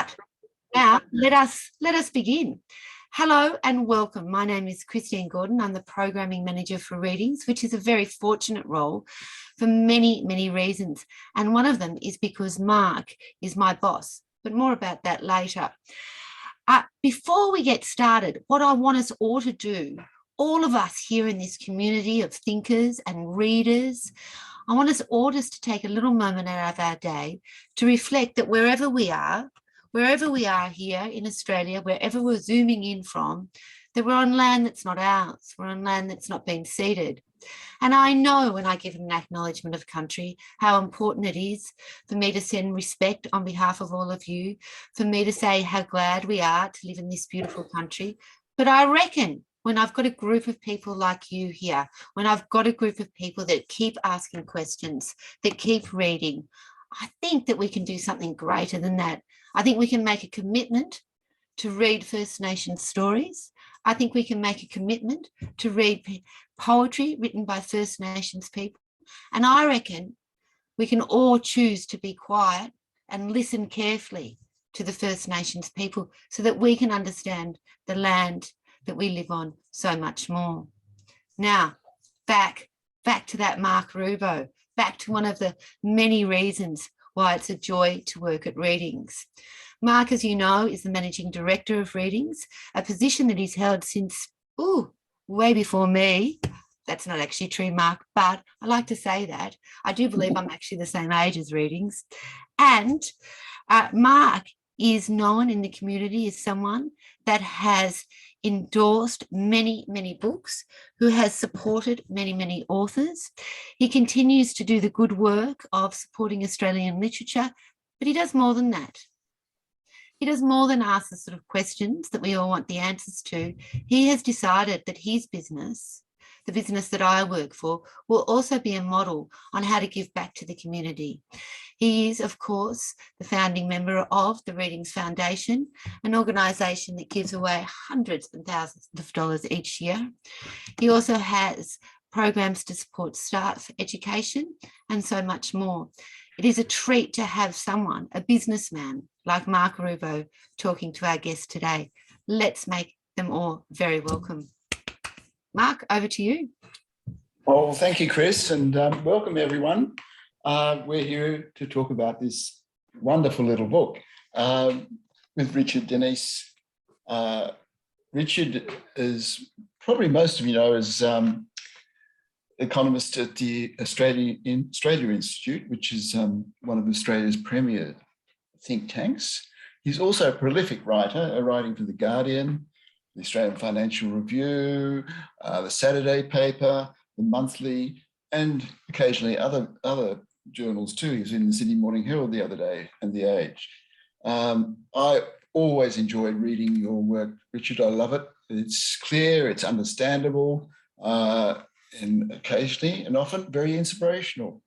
But now let us begin. Hello and welcome. My name is Christine Gordon. I'm the Programming Manager for Readings, which is a very fortunate role for many, many reasons. And one of them is because Mark is my boss, but more about that later. Before we get started, what I want us all to do, all of us here in this community of thinkers and readers, I want us all just to take a little moment out of our day to reflect that wherever we are here in Australia, wherever we're zooming in from, that we're on land that's not ours. We're on land that's not been ceded. And I know when I give an acknowledgement of country, how important it is for me to send respect on behalf of all of you, for me to say how glad we are to live in this beautiful country. But I reckon when I've got a group of people like you here, when I've got a group of people that keep asking questions, that keep reading, I think that we can do something greater than that. I think we can make a commitment to read First Nations stories. I think we can make a commitment to read poetry written by First Nations people. And I reckon we can all choose to be quiet and listen carefully to the First Nations people so that we can understand the land that we live on so much more. Now, back to that Mark Rubbo, back to one of the many reasons why it's a joy to work at Readings. Mark, as you know, is the Managing Director of Readings, a position that he's held since, way before me. That's not actually true, Mark, but I like to say that. I do believe I'm actually the same age as Readings. And Mark is known in the community as someone that has endorsed many, many books, who has supported many, many authors. He continues to do the good work of supporting Australian literature, but he does more than that. He does more than ask the sort of questions that we all want the answers to. He has decided that his business, the business that I work for, will also be a model on how to give back to the community. He is, of course, the founding member of the Readings Foundation, an organisation that gives away hundreds and thousands of dollars each year. He also has programs to support staff education and so much more. It is a treat to have someone, a businessman like Mark Rubbo, talking to our guests today. Let's make them all very welcome. Mark, over to you. Well, thank you, Chris, and welcome everyone. We're here to talk about this wonderful little book with Richard Denise. Richard is, probably most of you know, as economist at the Australia Institute, which is one of Australia's premier think tanks. He's also a prolific writer, writing for The Guardian, the Australian Financial Review, the Saturday paper, the Monthly, and occasionally other journals too. He was in the Sydney Morning Herald the other day and The Age. I always enjoyed reading your work, Richard. I love it. It's clear, it's understandable, and occasionally and often very inspirational.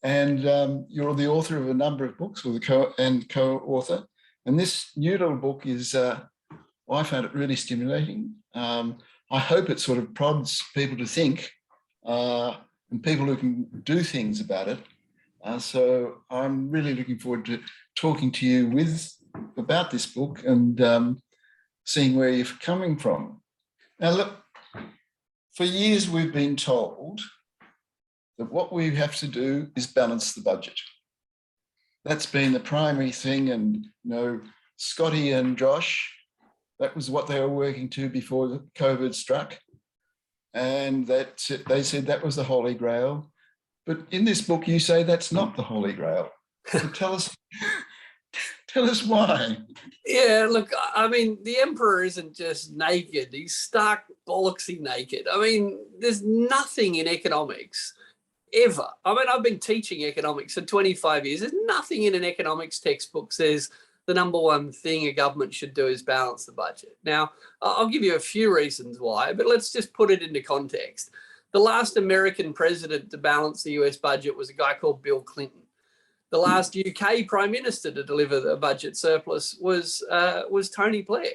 And you're the author of a number of books, or the co-author. And this new little book is, I found it really stimulating. I hope it sort of prods people to think, and people who can do things about it. So I'm really looking forward to talking to you about this book and seeing where you're coming from. Now, look, for years we've been told that what we have to do is balance the budget. That's been the primary thing, and you know, Scotty and Josh, that was what they were working to before COVID struck, and that they said that was the Holy Grail. But in this book, you say that's not the Holy Grail. So tell us why. Yeah, look, I mean, the emperor isn't just naked, he's stark bollocksy naked. I mean, there's nothing in economics ever. I mean, I've been teaching economics for 25 years. There's nothing in an economics textbook says the number one thing a government should do is balance the budget. Now, I'll give you a few reasons why, but let's just put it into context. The last American president to balance the US budget was a guy called Bill Clinton. The last UK Prime Minister to deliver the budget surplus was Tony Blair.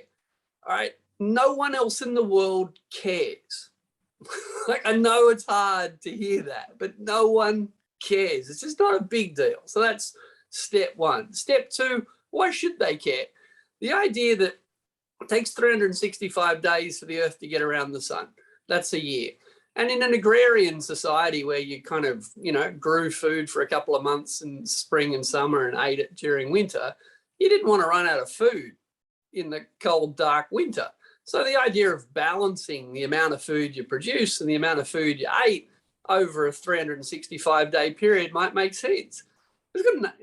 All right, no one else in the world cares. Like, I know it's hard to hear that, but no one cares. It's just not a big deal. So that's step one. Step two, why should they care? The idea that it takes 365 days for the Earth to get around the sun, that's a year. And in an agrarian society where you kind of, grew food for a couple of months in spring and summer and ate it during winter, you didn't want to run out of food in the cold, dark winter. So the idea of balancing the amount of food you produce and the amount of food you ate over a 365-day period might make sense. It's got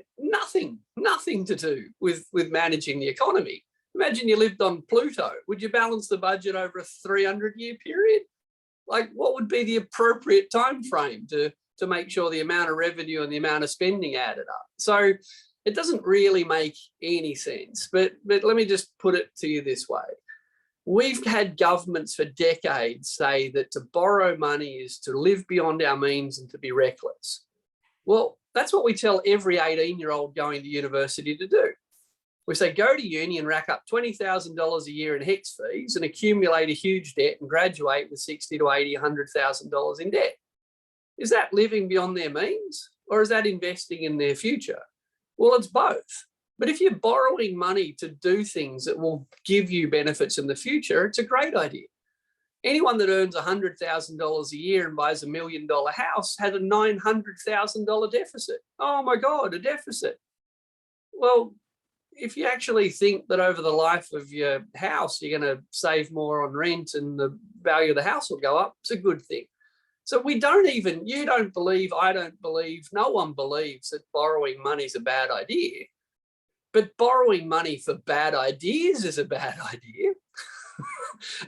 nothing to do with managing the economy. Imagine you lived on Pluto. Would you balance the budget over a 300-year period? Like, what would be the appropriate time frame to make sure the amount of revenue and the amount of spending added up? So it doesn't really make any sense. But let me just put it to you this way. We've had governments for decades say that to borrow money is to live beyond our means and to be reckless. Well, that's what we tell every 18-year-old going to university to do. We say, go to uni and rack up $20,000 a year in HECS fees and accumulate a huge debt and graduate with $60,000 to $80,000, $100,000 in debt. Is that living beyond their means, or is that investing in their future? Well, it's both. But if you're borrowing money to do things that will give you benefits in the future, it's a great idea. Anyone that earns $100,000 a year and buys $1 million house had a $900,000 deficit. Oh my God, a deficit. Well, if you actually think that over the life of your house, you're going to save more on rent and the value of the house will go up, it's a good thing. So you don't believe, I don't believe, no one believes that borrowing money is a bad idea. But borrowing money for bad ideas is a bad idea.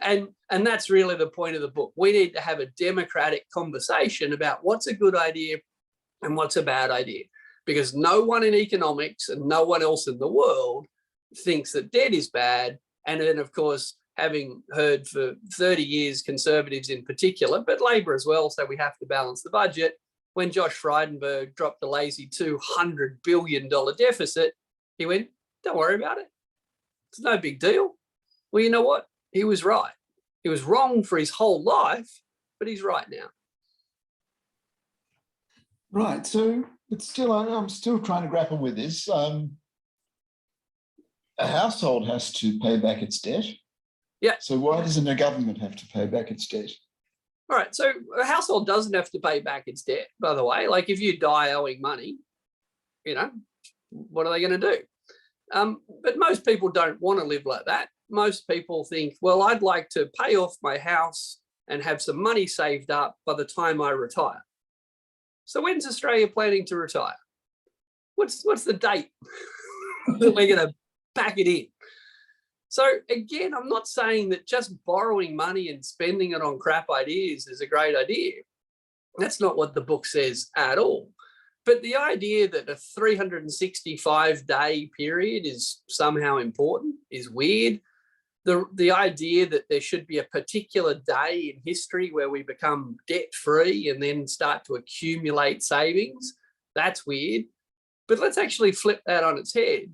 and that's really the point of the book. We need to have a democratic conversation about what's a good idea and what's a bad idea. Because no one in economics and no one else in the world thinks that debt is bad. And then, of course, having heard for 30 years, Conservatives in particular, but Labor as well, so we have to balance the budget. When Josh Frydenberg dropped a lazy $200 billion deficit, he went, don't worry about it. It's no big deal. Well, you know what? He was right. He was wrong for his whole life, but he's right now. Right. So, but still, I'm still trying to grapple with this. A household has to pay back its debt. Yeah. So why doesn't a government have to pay back its debt? All right. So a household doesn't have to pay back its debt, by the way. Like if you die owing money, what are they going to do? But most people don't want to live like that. Most people think, well, I'd like to pay off my house and have some money saved up by the time I retire. So when's Australia planning to retire? What's the date that we're going to pack it in? So again, I'm not saying that just borrowing money and spending it on crap ideas is a great idea. That's not what the book says at all. But the idea that a 365-day period is somehow important is weird. The idea that there should be a particular day in history where we become debt-free and then start to accumulate savings, that's weird. But let's actually flip that on its head.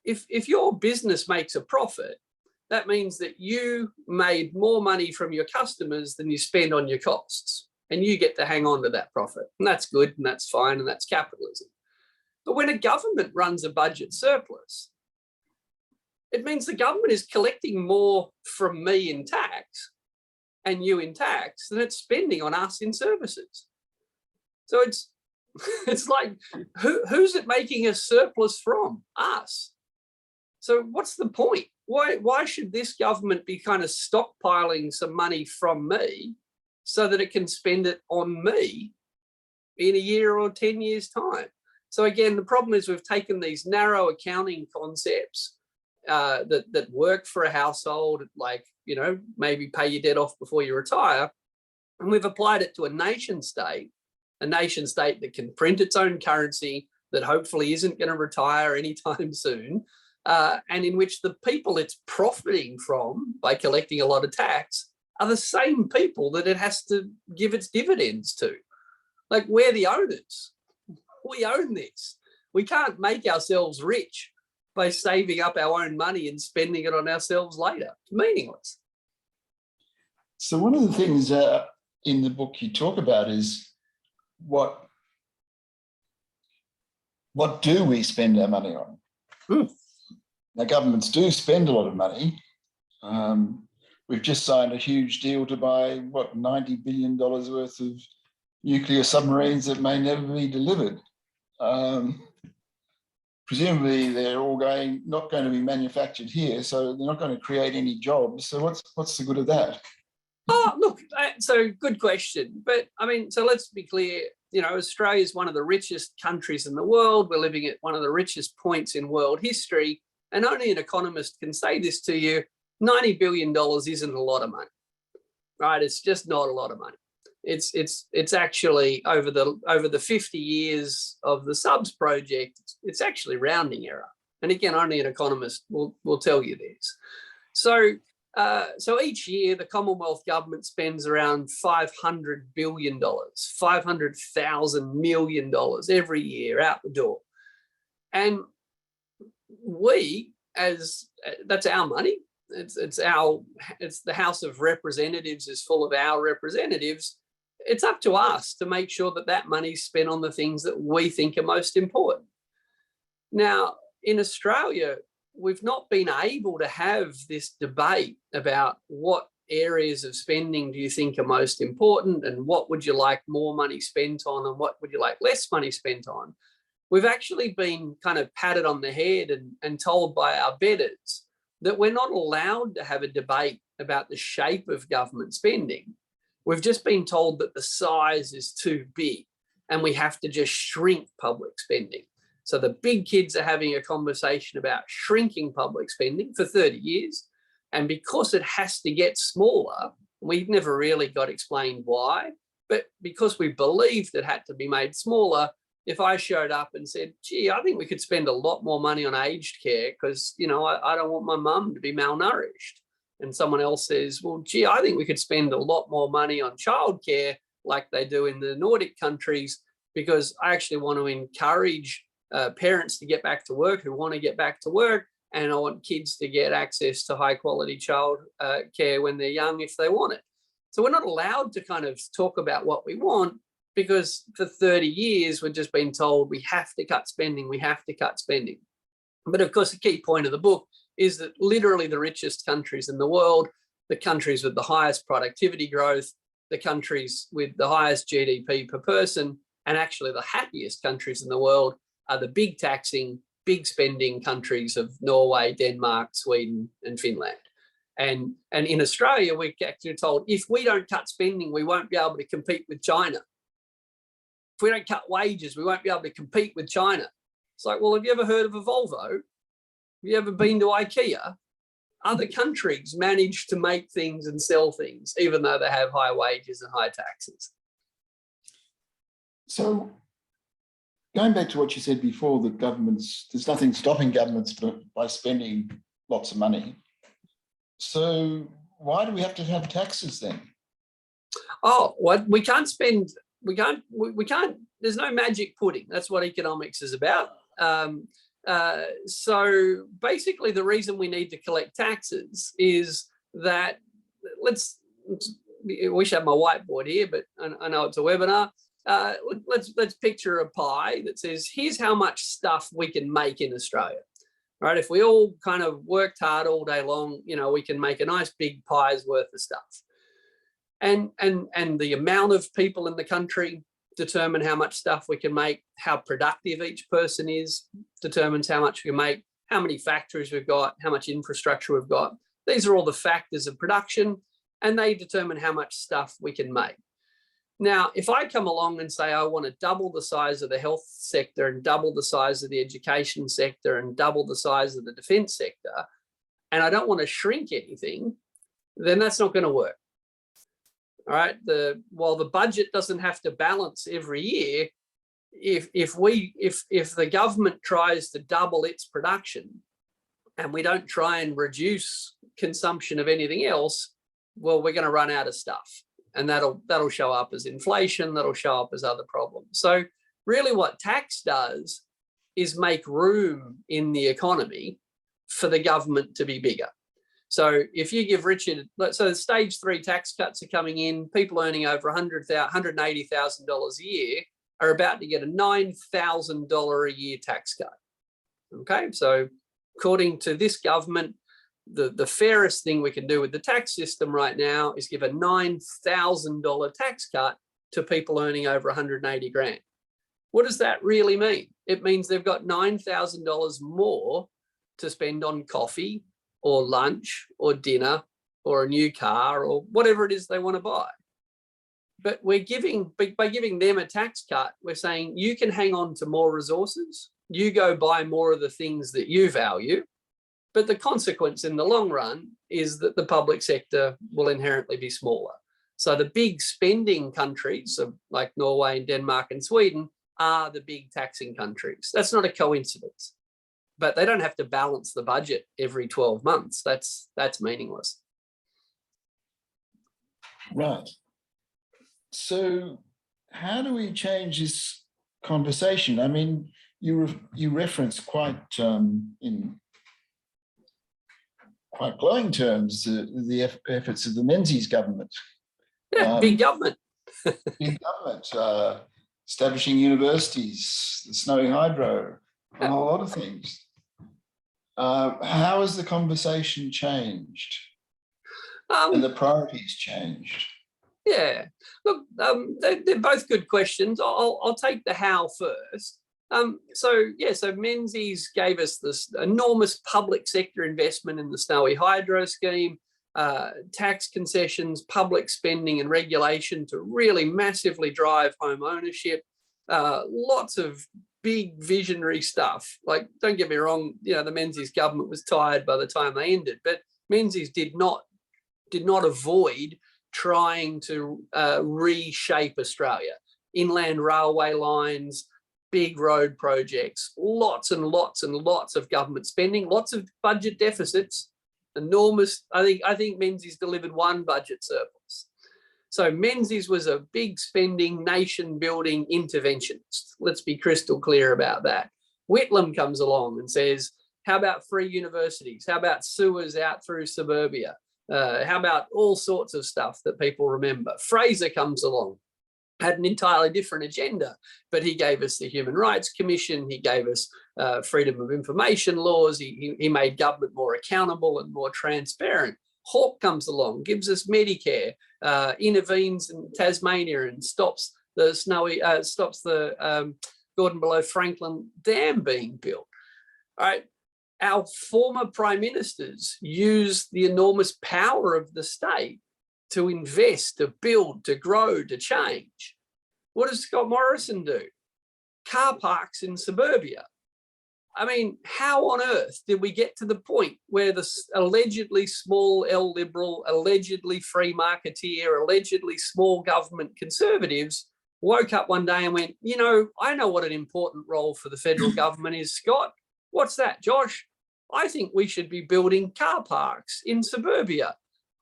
If your business makes a profit, that means that you made more money from your customers than you spend on your costs, and you get to hang on to that profit. And that's good, and that's fine, and that's capitalism. But when a government runs a budget surplus, it means the government is collecting more from me in tax and you in tax than it's spending on us in services. So it's like, who's it making a surplus from? Us. So what's the point? Why should this government be kind of stockpiling some money from me so that it can spend it on me in a year or 10 years' time? So again, the problem is we've taken these narrow accounting concepts that work for a household, like, maybe pay your debt off before you retire, and we've applied it to a nation state that can print its own currency, that hopefully isn't going to retire anytime soon, and in which the people it's profiting from by collecting a lot of tax are the same people that it has to give its dividends to. Like, we're the owners. We own this. We can't make ourselves rich by saving up our own money and spending it on ourselves later. It's meaningless. So one of the things in the book you talk about is what do we spend our money on? Now, governments do spend a lot of money. We've just signed a huge deal to buy, what, $90 billion worth of nuclear submarines that may never be delivered. Presumably they're all not going to be manufactured here, so they're not going to create any jobs. So what's the good of that? Oh, look, so good question. But I mean, so let's be clear, you know, Australia is one of the richest countries in the world. We're living at one of the richest points in world history. And only an economist can say this to you, $90 billion isn't a lot of money, right? It's just not a lot of money. It's actually over the 50 years of the subs project, it's actually rounding error. And again, only an economist will tell you this. So each year, the Commonwealth government spends around $500 billion, $500,000 million every year out the door. And that's our money. It's the House of Representatives is full of our representatives. It's up to us to make sure that that money's spent on the things that we think are most important. Now, in Australia, we've not been able to have this debate about what areas of spending do you think are most important and what would you like more money spent on and what would you like less money spent on. We've actually been kind of patted on the head and told by our betters that we're not allowed to have a debate about the shape of government spending. We've just been told that the size is too big and we have to just shrink public spending. So the big kids are having a conversation about shrinking public spending for 30 years. And because it has to get smaller, we've never really got explained why, but because we believed it had to be made smaller, if I showed up and said, gee, I think we could spend a lot more money on aged care because, you know, I don't want my mum to be malnourished. And someone else says, well, gee, I think we could spend a lot more money on childcare like they do in the Nordic countries because I actually want to encourage parents to get back to work who want to get back to work. And I want kids to get access to high quality child care when they're young if they want it. So we're not allowed to kind of talk about what we want because for 30 years, we've just been told we have to cut spending, we have to cut spending. But of course, the key point of the book is that literally the richest countries in the world, the countries with the highest productivity growth, the countries with the highest GDP per person, and actually the happiest countries in the world are the big taxing, big spending countries of Norway, Denmark, Sweden, and Finland. And in Australia, we're actually told if we don't cut spending, we won't be able to compete with China. If we don't cut wages, we won't be able to compete with China. It's like, well, have you ever heard of a Volvo? Have you ever been to IKEA? Other countries manage to make things and sell things, even though they have high wages and high taxes. So going back to what you said before, that there's nothing stopping governments by spending lots of money. So why do we have to have taxes then? Oh, what we can't spend, we can't, there's no magic pudding. That's what economics is about. So basically the reason we need to collect taxes is that I wish I had my whiteboard here, but I know it's a webinar. Let's picture a pie that says, here's how much stuff we can make in Australia, right? If we all kind of worked hard all day long, you know, we can make a nice big pie's worth of stuff. And the amount of people in the country determine how much stuff we can make, how productive each person is determines how much we can make, how many factories we've got, how much infrastructure we've got. These are all the factors of production, and they determine how much stuff we can make. Now, if I come along and say I want to double the size of the health sector and double the size of the education sector and double the size of the defense sector, and I don't want to shrink anything, then that's not going to work. All right. While the budget doesn't have to balance every year, if the government tries to double its production and we don't try and reduce consumption of anything else, well, we're going to run out of stuff. And that'll show up as inflation, that'll show up as other problems. So really what tax does is make room in the economy for the government to be bigger. So if you give Richard, so the stage 3 tax cuts are coming in, people earning over $180,000 a year are about to get a $9,000 a year tax cut. Okay, so According to this government, the fairest thing we can do with the tax system right now is give a $9,000 tax cut to people earning over 180 grand. What does that really mean? It means they've got $9,000 more to spend on coffee or lunch or dinner or a new car or whatever it is they want to buy. But by giving them a tax cut, we're saying you can hang on to more resources, you go buy more of the things that you value, but the consequence in the long run is that the public sector will inherently be smaller. So the big spending countries like Norway and Denmark and Sweden are the big taxing countries. That's not a coincidence, but they don't have to balance the budget every 12 months. That's meaningless. Right. So how do we change this conversation? I mean, you referenced in quite glowing terms the efforts of the Menzies government. Yeah, big government. Big government, establishing universities, the Snowy Hydro, a whole lot of things. How has the conversation changed? And the priorities changed? Yeah, look, they're both good questions. I'll take the how first. So Menzies gave us this enormous public sector investment in the Snowy Hydro scheme, tax concessions, public spending and regulation to really massively drive home ownership, lots of big visionary stuff. Like, don't get me wrong, the Menzies government was tired by the time they ended, but Menzies did not avoid trying to reshape Australia. Inland railway lines, big road projects, lots and lots and lots of government spending, lots of budget deficits, enormous. I think Menzies delivered one budget surplus. So Menzies was a big spending, nation building interventionist. Let's be crystal clear about that. Whitlam comes along and says, how about free universities? How about sewers out through suburbia? How about all sorts of stuff that people remember? Fraser comes along, had an entirely different agenda, but he gave us the Human Rights Commission, he gave us freedom of information laws, he made government more accountable and more transparent. Hawke comes along, gives us Medicare, intervenes in Tasmania and stops the Gordon below Franklin Dam being built. All right. Our former prime ministers used the enormous power of the state to invest, to build, to grow, to change. What does Scott Morrison do? Car parks in suburbia. I mean, how on earth did we get to the point where the allegedly small L liberal, allegedly free marketeer, allegedly small government conservatives woke up one day and went, I know what an important role for the federal government is, Scott. What's that, Josh? I think we should be building car parks in suburbia.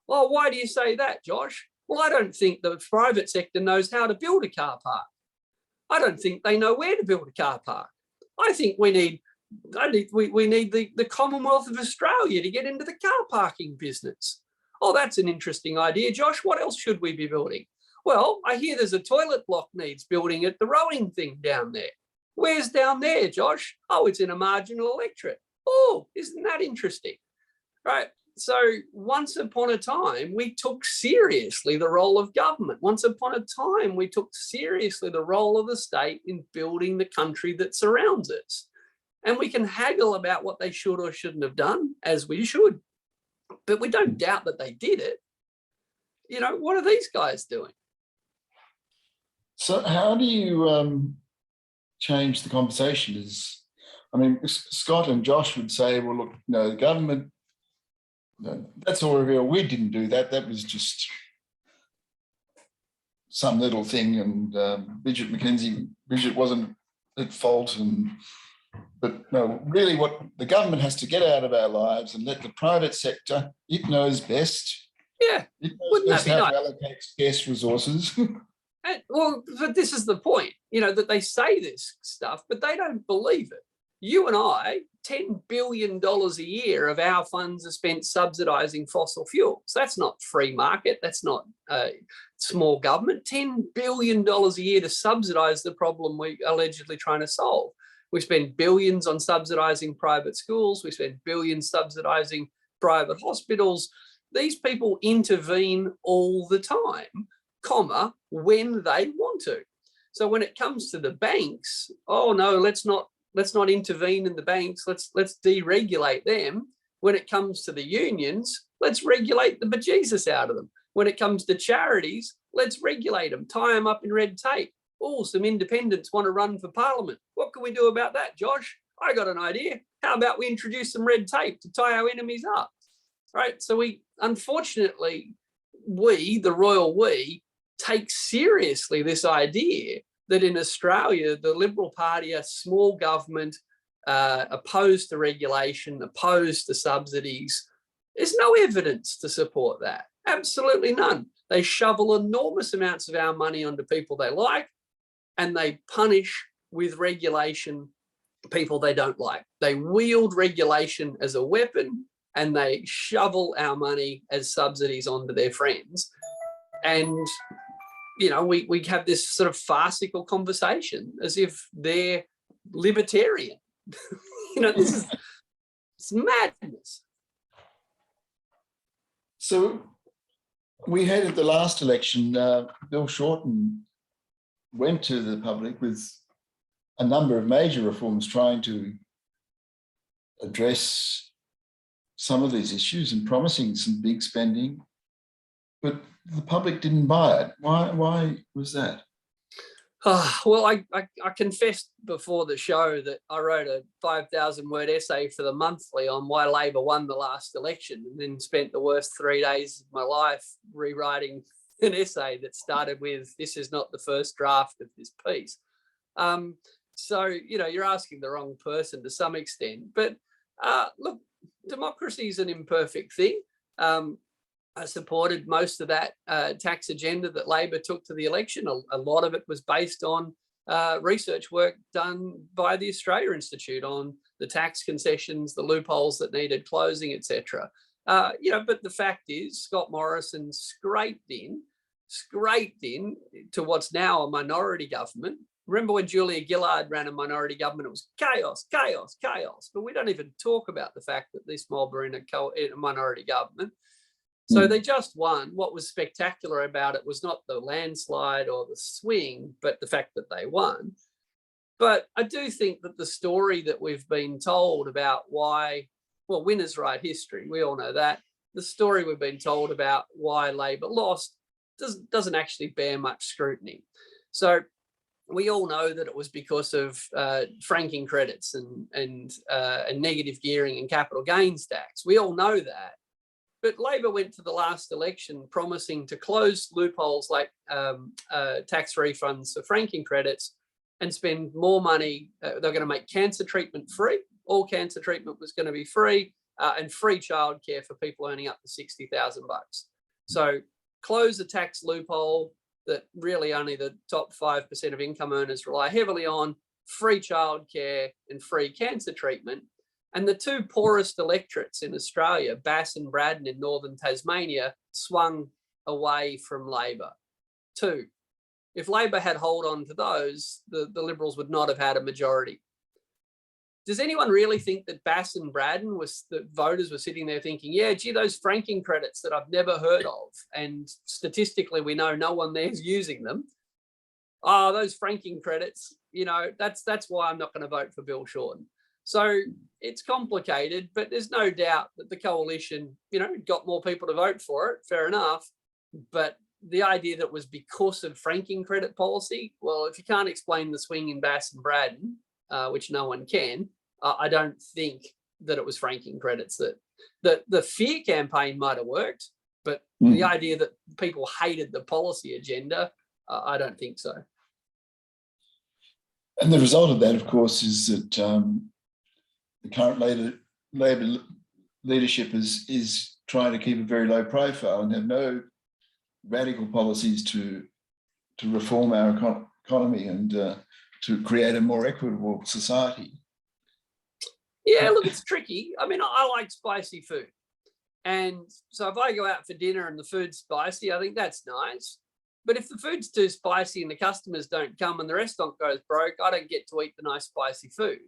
Well, why do you say that, Josh? Well, I don't think the private sector knows how to build a car park. I don't think they know where to build a car park. I think we need the Commonwealth of Australia to get into the car parking business. Oh, that's an interesting idea, Josh. What else should we be building? Well, I hear there's a toilet block needs building at the rowing thing down there. Where's down there, Josh? Oh, it's in a marginal electorate. Oh, isn't that interesting? Right. So once upon a time, we took seriously the role of government. Once upon a time, we took seriously the role of the state in building the country that surrounds us. And we can haggle about what they should or shouldn't have done, as we should. But we don't doubt that they did it. What are these guys doing? So how do you change the conversation? Scott and Josh would say, well, look, the government, that's all real. We didn't do that. That was just some little thing. And Bridget wasn't at fault. But no, really what the government has to get out of our lives and let the private sector, it knows best. Yeah. It knows best how to allocate scarce resources. Well, but this is the point, that they say this stuff, but they don't believe it. You and I, $10 billion a year of our funds are spent subsidising fossil fuels. That's not free market. That's not small government. $10 billion a year to subsidise the problem we're allegedly trying to solve. We spend billions on subsidising private schools. We spend billions subsidising private hospitals. These people intervene all the time, comma, when they want to. So when it comes to the banks, oh no, let's not intervene in the banks. Let's deregulate them. When it comes to the unions, let's regulate the bejesus out of them. When it comes to charities, let's regulate them, tie them up in red tape. Oh, some independents want to run for parliament. What can we do about that, Josh? I got an idea. How about we introduce some red tape to tie our enemies up? Right. So unfortunately, the royal we, take seriously this idea that in Australia, the Liberal Party are small government, opposed to regulation, opposed to subsidies. There's no evidence to support that. Absolutely none. They shovel enormous amounts of our money onto people they like, and they punish with regulation people they don't like. They wield regulation as a weapon, and they shovel our money as subsidies onto their friends. And, you know, we have this sort of farcical conversation as if they're libertarian. You know, it's madness. So we had at the last election, Bill Shorten went to the public with a number of major reforms trying to address some of these issues and promising some big spending, but the public didn't buy it. Why was that? Well, I confessed before the show that I wrote a 5,000-word essay for the Monthly on why Labor won the last election, and then spent the worst 3 days of my life rewriting an essay that started with, "This is not the first draft of this piece." So, you know, you're asking the wrong person to some extent. But look, democracy is an imperfect thing. I supported most of that tax agenda that Labor took to the election. A lot of it was based on research work done by the Australia Institute on the tax concessions, the loopholes that needed closing, etc. You know, but the fact is, Scott Morrison scraped in to what's now a minority government. Remember when Julia Gillard ran a minority government? It was chaos, chaos, chaos. But we don't even talk about the fact that this mob are in a minority government. So they just won. What was spectacular about it was not the landslide or the swing, but the fact that they won. But I do think that the story that we've been told about why, well, winners write history, we all know that. The story we've been told about why Labor lost doesn't actually bear much scrutiny. So we all know that it was because of franking credits and negative gearing and capital gains tax. We all know that. But Labor went to the last election promising to close loopholes like tax refunds for franking credits and spend more money. They're going to make cancer treatment free. All cancer treatment was going to be free, and free childcare for people earning up to $60,000. So close a tax loophole that really only the top 5% of income earners rely heavily on, free childcare and free cancer treatment. And the two poorest electorates in Australia, Bass and Braddon in northern Tasmania, swung away from Labor. Two. If Labor had hold on to those, the Liberals would not have had a majority. Does anyone really think that Bass and Braddon the voters were sitting there thinking, yeah, gee, those franking credits that I've never heard of, and statistically we know no one there's using them. Oh, those franking credits, you know, that's why I'm not going to vote for Bill Shorten. So it's complicated, but there's no doubt that the coalition, you know, got more people to vote for it, fair enough. But the idea that it was because of franking credit policy, well, if you can't explain the swing in Bass and Braddon, which no one can, I don't think that it was franking credits. That the fear campaign might have worked, but the idea that people hated the policy agenda, I don't think so. And the result of that, of course, is that the current Labor leadership is trying to keep a very low profile and have no radical policies to reform our economy and to create a more equitable society. Yeah, look, it's tricky. I mean, I like spicy food. And so if I go out for dinner and the food's spicy, I think that's nice. But if the food's too spicy and the customers don't come and the restaurant goes broke, I don't get to eat the nice spicy food.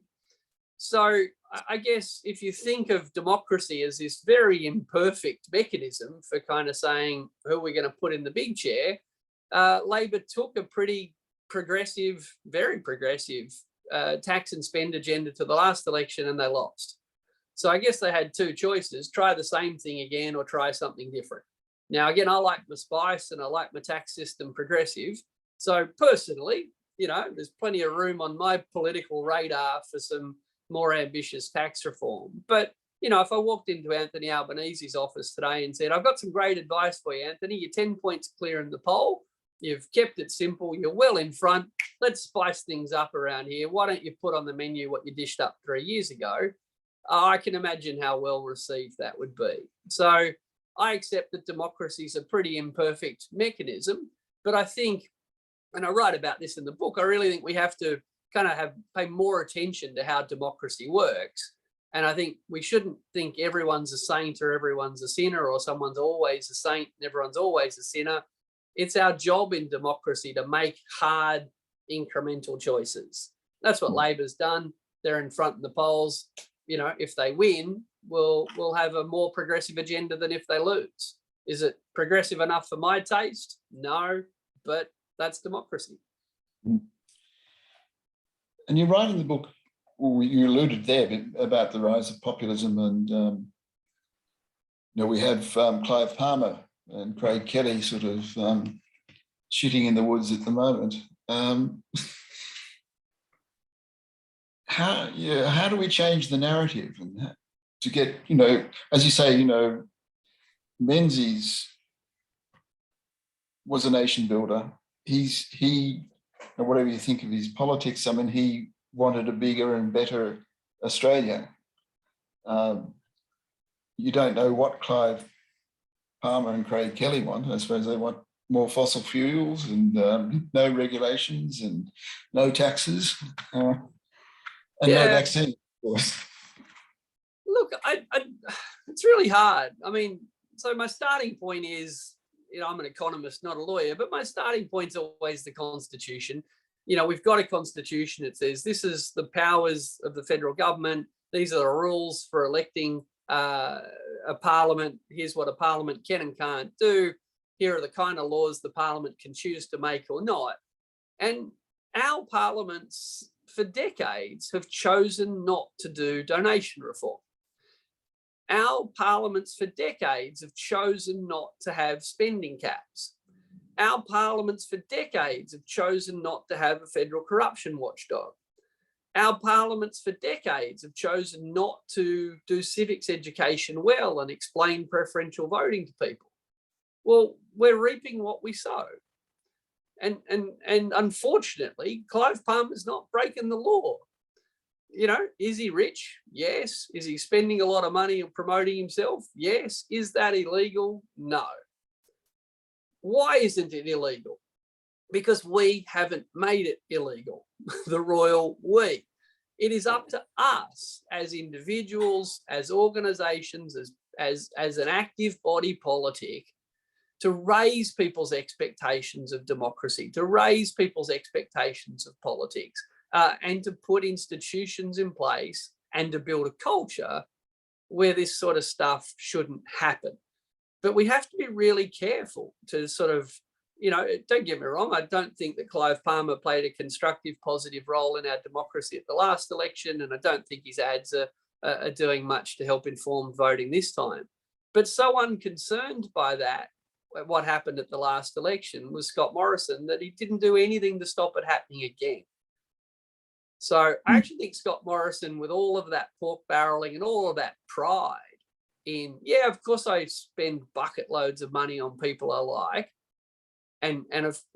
So I guess if you think of democracy as this very imperfect mechanism for kind of saying who we're going to put in the big chair, Labor took a pretty progressive, very progressive tax and spend agenda to the last election and they lost. So I guess they had two choices: try the same thing again or try something different. Now, again, I like my spice and I like my tax system progressive. So personally, you know, there's plenty of room on my political radar for some more ambitious tax reform. But, you know, if I walked into Anthony Albanese's office today and said, I've got some great advice for you, Anthony, you're 10 points clear in the poll. You've kept it simple. You're well in front. Let's spice things up around here. Why don't you put on the menu what you dished up 3 years ago? I can imagine how well received that would be. So I accept that democracy is a pretty imperfect mechanism, but I think, and I write about this in the book, I really think we have to kind of pay more attention to how democracy works. And I think we shouldn't think everyone's a saint or everyone's a sinner or someone's always a saint and everyone's always a sinner. It's our job in democracy to make hard, incremental choices. That's what Labor's done. They're in front in the polls. You know, if they win, we'll have a more progressive agenda than if they lose. Is it progressive enough for my taste? No, but that's democracy. And you write in the book, well, you alluded there about the rise of populism, and you know, we have Clive Palmer and Craig Kelly sort of shooting in the woods at the moment. How do we change the narrative and to get, you know, as you say, you know, Menzies was a nation builder. He, whatever you think of his politics, I mean, he wanted a bigger and better Australia. You don't know what Clive Palmer and Craig Kelly want. I suppose they want more fossil fuels and no regulations and no taxes and no vaccine, of course. Look, it's really hard. I mean, so my starting point is, you know, I'm an economist, not a lawyer, but my starting point's always the Constitution. You know, we've got a Constitution. It says this is the powers of the federal government. These are the rules for electing a parliament. Here's what a parliament can and can't do. Here are the kind of laws the parliament can choose to make or not. And our parliaments for decades have chosen not to do donation reform. Our parliaments for decades have chosen not to have spending caps. Our parliaments for decades have chosen not to have a federal corruption watchdog. Our parliaments for decades have chosen not to do civics education well and explain preferential voting to people. Well, we're reaping what we sow. And unfortunately, Clive Palmer's not breaking the law. You know, is he rich? Yes. Is he spending a lot of money on promoting himself? Yes. Is that illegal? No. Why isn't it illegal? Because we haven't made it illegal, the royal we. It is up to us as individuals, as organisations, as an active body politic to raise people's expectations of democracy, to raise people's expectations of politics, and to put institutions in place and to build a culture where this sort of stuff shouldn't happen. But we have to be really careful to sort of, you know, don't get me wrong, I don't think that Clive Palmer played a constructive, positive role in our democracy at the last election, and I don't think his ads are doing much to help informed voting this time. But so unconcerned by that, what happened at the last election, was Scott Morrison, that he didn't do anything to stop it happening again. So I actually think Scott Morrison, with all of that pork barreling and all of that pride in, yeah, of course I spend bucket loads of money on people I like, and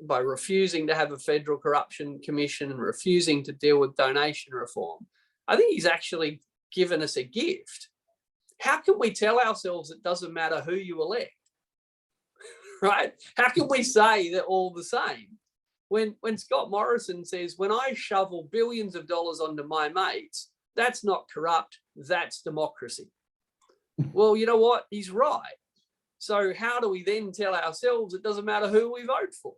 by refusing to have a federal corruption commission and refusing to deal with donation reform, I think he's actually given us a gift. How can we tell ourselves it doesn't matter who you elect? Right? How can we say they're all the same? When Scott Morrison says, when I shovel billions of dollars onto my mates, that's not corrupt, that's democracy. Well, you know what? He's right. So how do we then tell ourselves it doesn't matter who we vote for?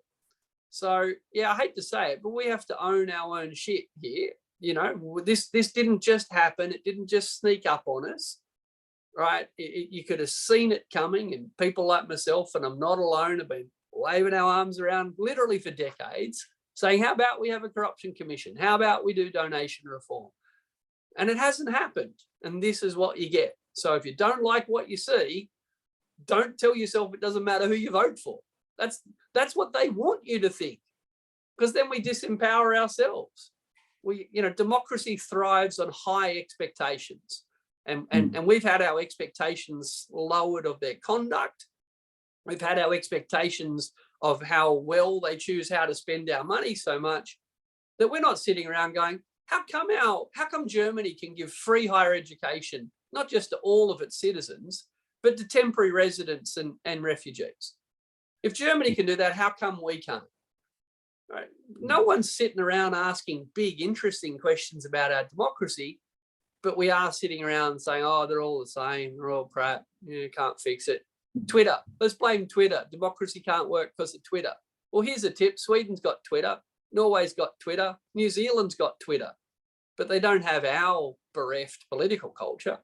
So, yeah, I hate to say it, but we have to own our own shit here. You know, this didn't just happen. It didn't just sneak up on us, right? You could have seen it coming, and people like myself, and I'm not alone, have been waving our arms around literally for decades, saying, how about we have a corruption commission? How about we do donation reform? And it hasn't happened. And this is what you get. So if you don't like what you see, don't tell yourself it doesn't matter who you vote for. That's what they want you to think, because then we disempower ourselves. Democracy thrives on high expectations, and we've had our expectations lowered of their conduct. We've had our expectations of how well they choose how to spend our money so much that we're not sitting around going, how come Germany can give free higher education, not just to all of its citizens, but to temporary residents and refugees? If Germany can do that, how come we can't? Right? No one's sitting around asking big, interesting questions about our democracy, but we are sitting around saying, oh, they're all the same, they're all crap, you can't fix it. Twitter, let's blame Twitter. Democracy can't work because of Twitter. Well, here's a tip. Sweden's got Twitter. Norway's got Twitter. New Zealand's got Twitter, but they don't have our bereft political culture.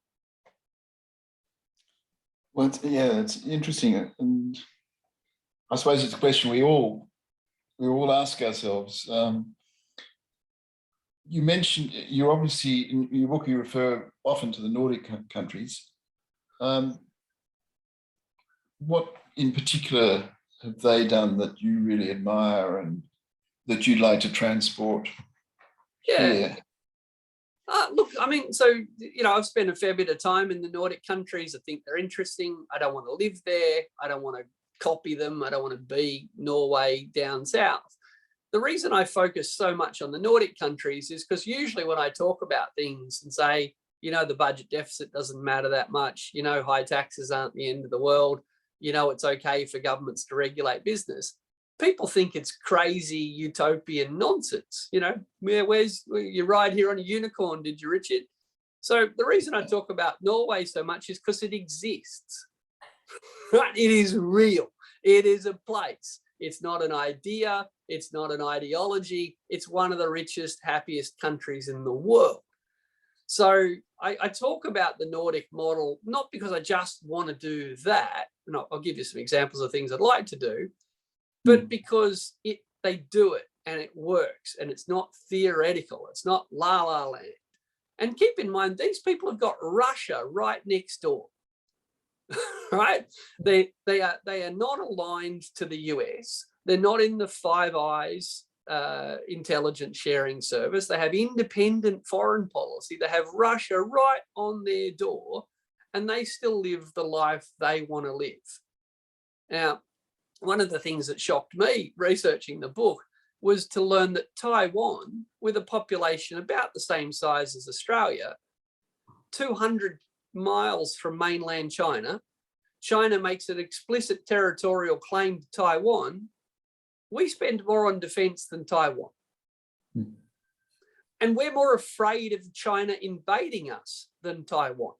Well, it's interesting. And I suppose it's a question we all ask ourselves. You mentioned, you obviously, in your book, you refer often to the Nordic countries. What in particular have they done that you really admire and that you'd like to transport here? Look, I mean, so, I've spent a fair bit of time in the Nordic countries. I think they're interesting. I don't want to live there. I don't want to copy them. I don't want to be Norway down south. The reason I focus so much on the Nordic countries is because usually when I talk about things and say, the budget deficit doesn't matter that much, high taxes aren't the end of the world, it's okay for governments to regulate business, people think it's crazy utopian nonsense. Where's you ride here on a unicorn, did you, Richard? So the reason I talk about Norway so much is because it exists. Right? It is real. It is a place. It's not an idea. It's not an ideology. It's one of the richest, happiest countries in the world. So I talk about the Nordic model, not because I just want to do that, and I'll give you some examples of things I'd like to do, but because they do it and it works, and it's not theoretical. It's not la la land. And keep in mind, these people have got Russia right next door. Right? They are not aligned to the US. They're not in the Five Eyes intelligence sharing service. They have independent foreign policy. They have Russia right on their door, and they still live the life they want to live. Now, one of the things that shocked me researching the book was to learn that Taiwan, with a population about the same size as Australia, 200 miles from mainland China, China makes an explicit territorial claim to Taiwan. We spend more on defense than Taiwan. And we're more afraid of China invading us than Taiwan.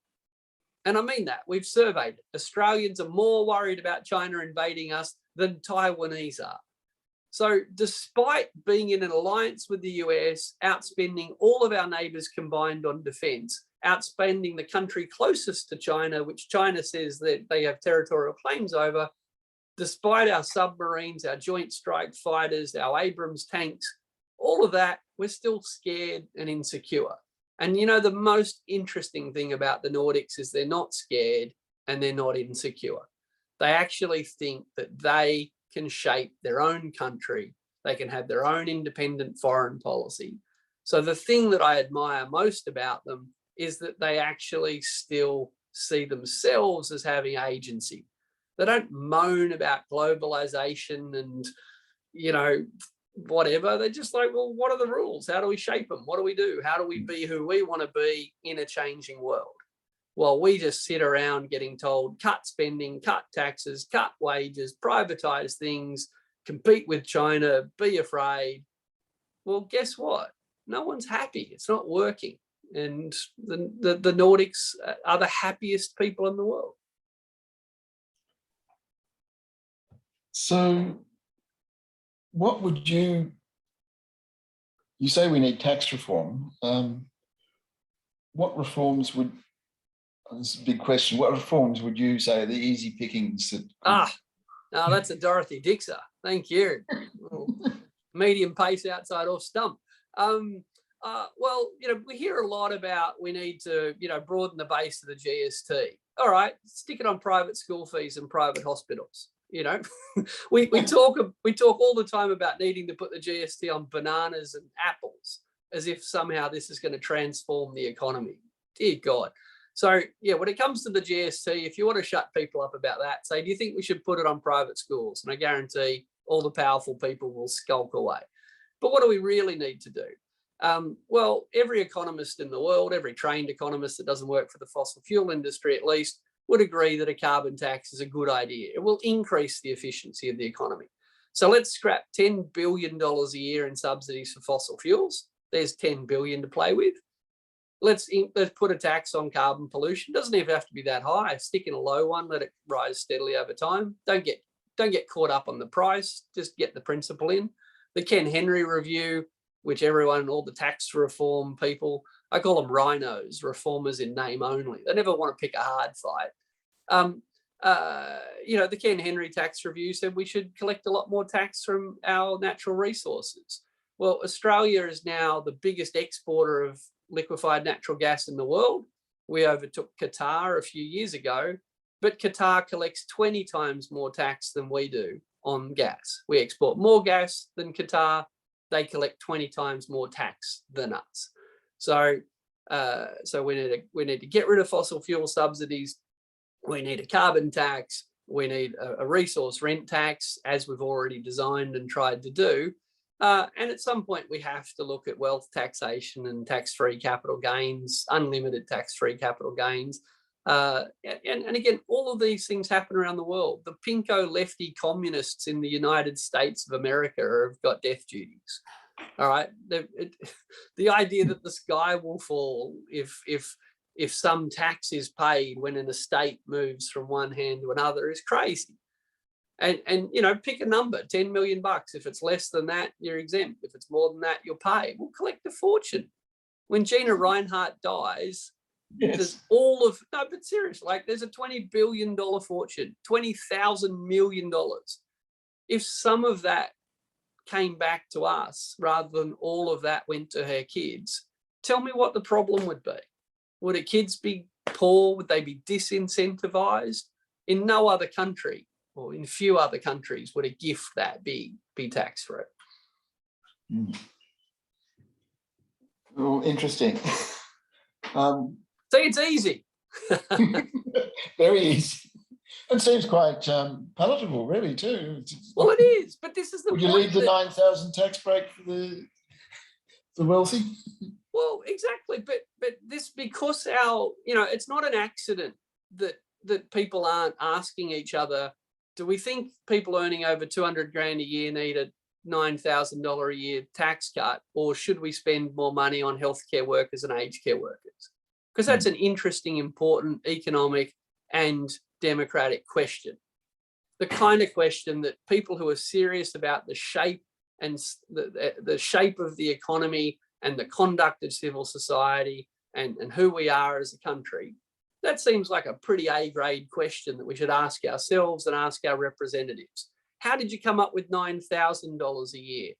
And I mean that. We've surveyed it. Australians are more worried about China invading us than Taiwanese are. So despite being in an alliance with the US, outspending all of our neighbours combined on defence, outspending the country closest to China, which China says that they have territorial claims over, despite our submarines, our joint strike fighters, our Abrams tanks, all of that, we're still scared and insecure. And the most interesting thing about the Nordics is they're not scared and they're not insecure. They actually think that they can shape their own country. They can have their own independent foreign policy. So the thing that I admire most about them is that they actually still see themselves as having agency. They don't moan about globalization and, whatever. They're just like, well, what are the rules? How do we shape them? What do we do? How do we be who we want to be in a changing world? Well, we just sit around getting told, cut spending, cut taxes, cut wages, privatize things, compete with China, be afraid. Well, guess what? No one's happy. It's not working. And the Nordics are the happiest people in the world. So what would you say we need tax reform. What reforms would, this is a big question, what reforms would you say are the easy pickings that no, that's a Dorothy Dixer. Thank you. Medium pace outside off stump. Well, we hear a lot about we need to, broaden the base of the GST. All right, stick it on private school fees and private hospitals. We talk all the time about needing to put the GST on bananas and apples, as if somehow this is going to transform the economy. Dear God. So, yeah, when it comes to the GST, if you want to shut people up about that, say, do you think we should put it on private schools? And I guarantee all the powerful people will skulk away. But what do we really need to do? Well, every economist in the world, every trained economist that doesn't work for the fossil fuel industry at least, would agree that a carbon tax is a good idea. It will increase the efficiency of the economy. So let's scrap $10 billion a year in subsidies for fossil fuels. There's $10 billion to play with. Let's put a tax on carbon pollution. Doesn't even have to be that high. Stick in a low one, let it rise steadily over time. Don't get caught up on the price, just get the principle in. The Ken Henry review, which everyone, all the tax reform people, I call them rhinos, reformers in name only. They never want to pick a hard fight. The Ken Henry tax review said we should collect a lot more tax from our natural resources. Well, Australia is now the biggest exporter of liquefied natural gas in the world. We overtook Qatar a few years ago, but Qatar collects 20 times more tax than we do on gas. We export more gas than Qatar. They collect 20 times more tax than us. So we need to get rid of fossil fuel subsidies. We need a carbon tax. We need a resource rent tax, as we've already designed and tried to do. And at some point, we have to look at wealth taxation and tax-free capital gains, unlimited tax-free capital gains. And again, all of these things happen around the world. The pinko lefty communists in the United States of America have got death duties. All right. The idea that the sky will fall if some tax is paid when an estate moves from one hand to another is crazy. And pick a number, $10 million. If it's less than that, you're exempt. If it's more than that, you'll pay. We'll collect a fortune. When Gina Reinhardt dies, yes. There's but seriously, there's a $20 billion fortune, $20,000 million. If some of that came back to us rather than all of that went to her kids, tell me what the problem would be. Would her kids be poor? Would they be disincentivized? In no other country, or in few other countries, would a gift that big be tax-free. Oh, interesting. See, it's easy. Very easy. It seems quite palatable, really, too. Well, it is, but this is the point. Would you leave the 9,000 tax break for the wealthy? Well, exactly. But this, because it's not an accident that people aren't asking each other, do we think people earning over 200 grand a year need a $9,000 a year tax cut, or should we spend more money on healthcare workers and aged care workers? Because that's an interesting, important economic and democratic question. The kind of question that people who are serious about the shape and the shape of the economy and the conduct of civil society and who we are as a country, that seems like a pretty A-grade question that we should ask ourselves and ask our representatives. How did you come up with $9,000 a year?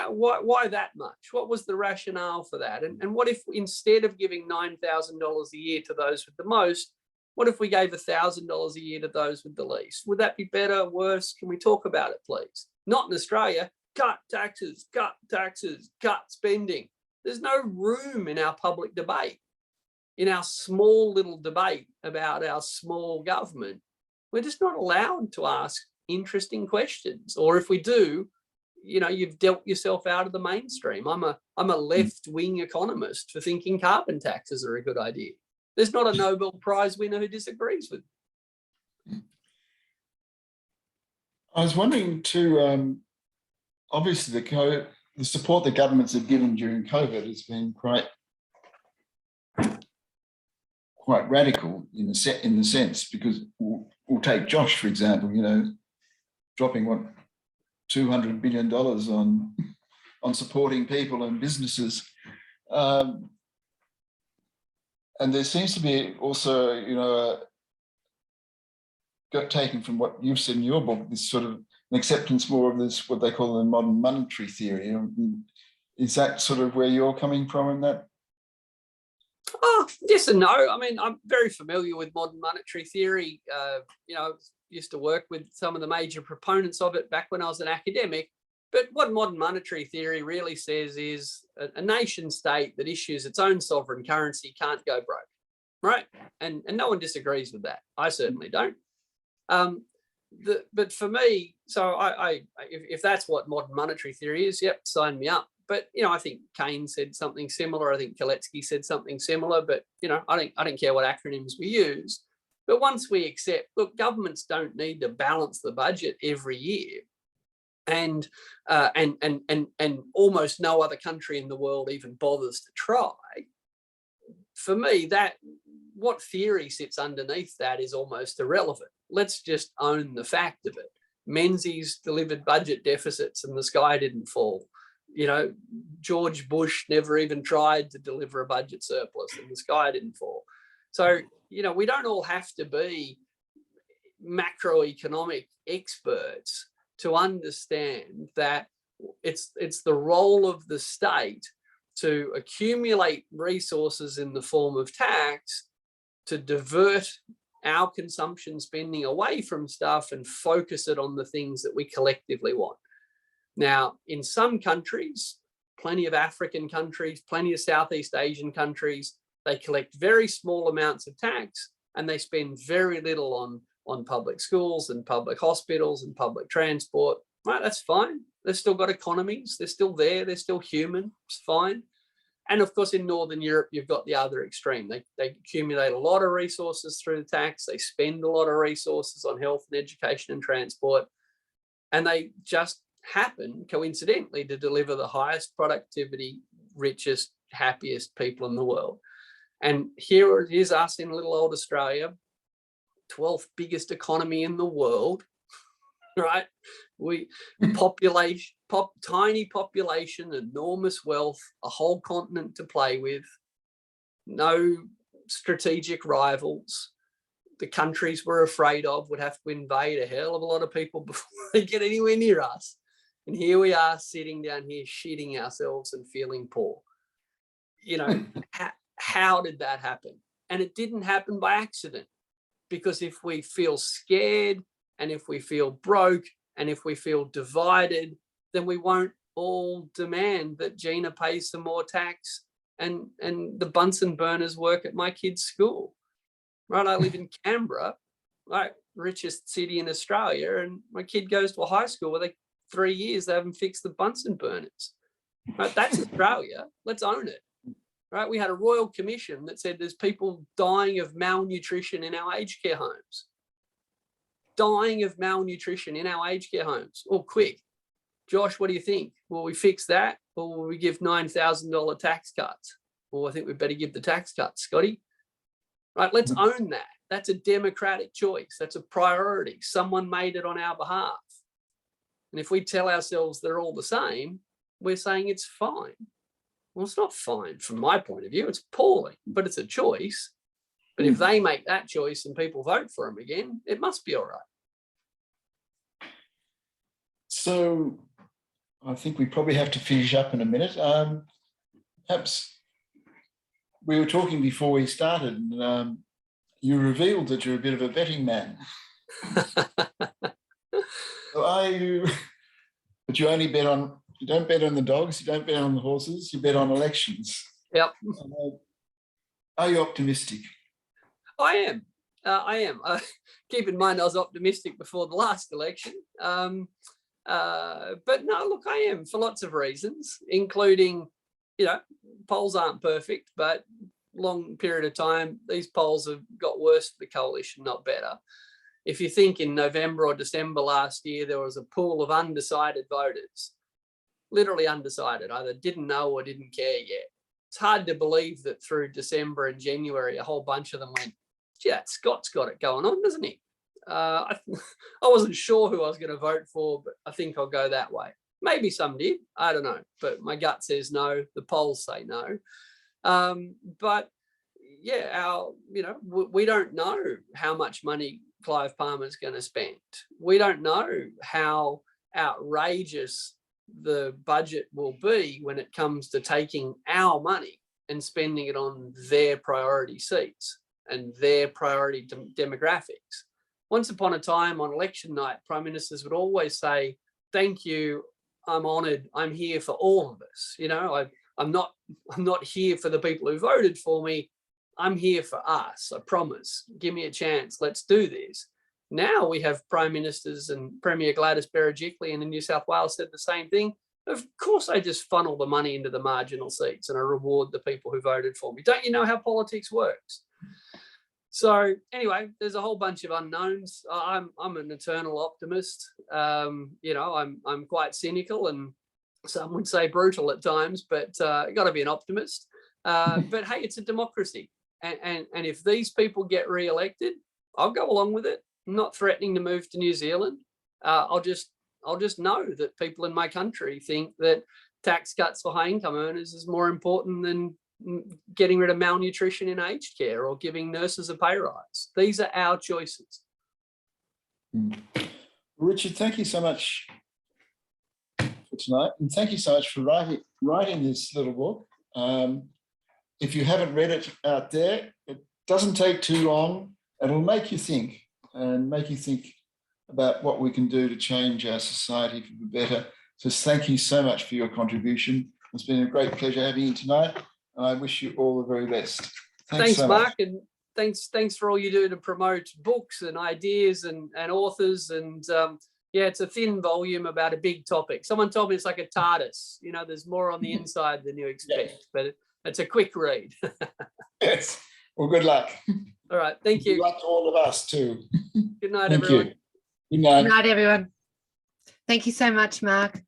Why that much? What was the rationale for that? And what if, instead of giving $9,000 a year to those with the most, what if we gave $1,000 a year to those with the least? Would that be better, worse? Can we talk about it, please? Not in Australia. Cut taxes, cut spending. There's no room in our public debate. In our small little debate about our small government, we're just not allowed to ask interesting questions. Or if we do, you've dealt yourself out of the mainstream. I'm a left-wing economist for thinking carbon taxes are a good idea. There's not a Nobel Prize winner who disagrees with me. I was wondering too, obviously the support the governments have given during COVID has been quite radical in the sense, because we'll take Josh, for example, dropping what $200 billion on supporting people and businesses. And there seems to be also, you know, taken from what you've said in your book, this sort of an acceptance more of this, what they call the modern monetary theory. Is that sort of where you're coming from in that? Oh, yes and no. I mean, I'm very familiar with modern monetary theory. You know, used to work with some of the major proponents of it back when I was an academic. But what modern monetary theory really says is a nation state that issues its own sovereign currency can't go broke, right? And no one disagrees with that. I certainly don't. But for me, so if that's what modern monetary theory is, yep, sign me up. But, you know, I think Keynes said something similar. I think Kalecki said something similar. But, you know, I don't care what acronyms we use. But once we accept, look, governments don't need to balance the budget every year. And almost no other country in the world even bothers to try. For me, that what theory sits underneath that is almost irrelevant. Let's just own the fact of it. Menzies delivered budget deficits and the sky didn't fall. You know, George Bush never even tried to deliver a budget surplus and the sky didn't fall. So, you know, we don't all have to be macroeconomic experts to understand that it's the role of the state to accumulate resources in the form of tax to divert our consumption spending away from stuff and focus it on the things that we collectively want. Now, in some countries, plenty of African countries, plenty of Southeast Asian countries, they collect very small amounts of tax and they spend very little on public schools and public hospitals and public transport. Right, that's fine. They've still got economies. They're still there. They're still human. It's fine. And of course, in Northern Europe, you've got the other extreme. They accumulate a lot of resources through the tax. They spend a lot of resources on health and education and transport. And they just happen, coincidentally, to deliver the highest productivity, richest, happiest people in the world. And here's us in little old Australia, 12th biggest economy in the world, right? We tiny population, enormous wealth, a whole continent to play with, no strategic rivals. The countries we're afraid of would have to invade a hell of a lot of people before they get anywhere near us. And here we are sitting down here shitting ourselves and feeling poor. You know, how did that happen? And it didn't happen by accident, because if we feel scared and if we feel broke and if we feel divided, then we won't all demand that Gina pays some more tax and the Bunsen burners work at my kid's school. Right, I live in Canberra, right, richest city in Australia, and my kid goes to a high school where 3 years they haven't fixed the Bunsen burners. Right, that's Australia. Let's own it. Right, we had a royal commission that said there's people dying of malnutrition in our aged care homes. Dying of malnutrition in our aged care homes. Oh, quick, Josh, what do you think? Will we fix that, or will we give $9,000 tax cuts? Well, I think we better give the tax cuts, Scotty. Right, let's own that. That's a democratic choice. That's a priority. Someone made it on our behalf. And if we tell ourselves they're all the same, we're saying it's fine. Well, it's not fine from my point of view. It's appalling, but it's a choice. But if they make that choice and people vote for them again, it must be all right. So I think we probably have to finish up in a minute. Perhaps we were talking before we started, and you revealed that you're a bit of a betting man. So are you? But you only bet on. You don't bet on the dogs. You don't bet on the horses. You bet on elections. Yep. Are you optimistic? I am. Keep in mind, I was optimistic before the last election. But no, look, I am for lots of reasons, including, you know, polls aren't perfect, but long period of time, these polls have got worse for the coalition, not better. If you think in November or December last year, there was a pool of undecided voters, literally undecided, either didn't know or didn't care yet. It's hard to believe that through December and January, a whole bunch of them went, yeah, Scott's got it going on, doesn't he? I wasn't sure who I was going to vote for, but I think I'll go that way. Maybe some did, I don't know, but my gut says no. The polls say no. But yeah, we don't know how much money Clive Palmer's going to spend. We don't know how outrageous the budget will be when it comes to taking our money and spending it on their priority seats and their priority demographics. Once upon a time on election night, prime ministers would always say, "Thank you, I'm honoured, I'm here for all of us. I'm not here for the people who voted for me. I'm here for us. I promise. Give me a chance. Let's do this." Now we have prime ministers, and Premier Gladys Berejiklian in New South Wales said the same thing. Of course, I just funnel the money into the marginal seats and I reward the people who voted for me. Don't you know how politics works? So anyway, there's a whole bunch of unknowns. I'm an eternal optimist. I'm quite cynical, and some would say brutal at times, but got to be an optimist. But hey, it's a democracy, and if these people get re-elected, I'll go along with it. I'm not threatening to move to New Zealand. I'll just know that people in my country think that tax cuts for high income earners is more important than getting rid of malnutrition in aged care or giving nurses a pay rise. These are our choices. Richard, thank you so much for tonight, and thank you so much for writing this little book. If you haven't read it out there, it doesn't take too long. It'll make you think, and make you think about what we can do to change our society for the better. So thank you so much for your contribution. It's been a great pleasure having you tonight, and I wish you all the very best. Thanks so Mark, much. and thanks for all you do to promote books and ideas and authors. And yeah, it's a thin volume about a big topic. Someone told me it's like a TARDIS. There's more on the inside than you expect, but it's a quick read. Yes. Well, good luck. All right. Thank you. Good luck to all of us too. Good night, Thank everyone. you. Good night. Good night, everyone. Thank you so much, Mark.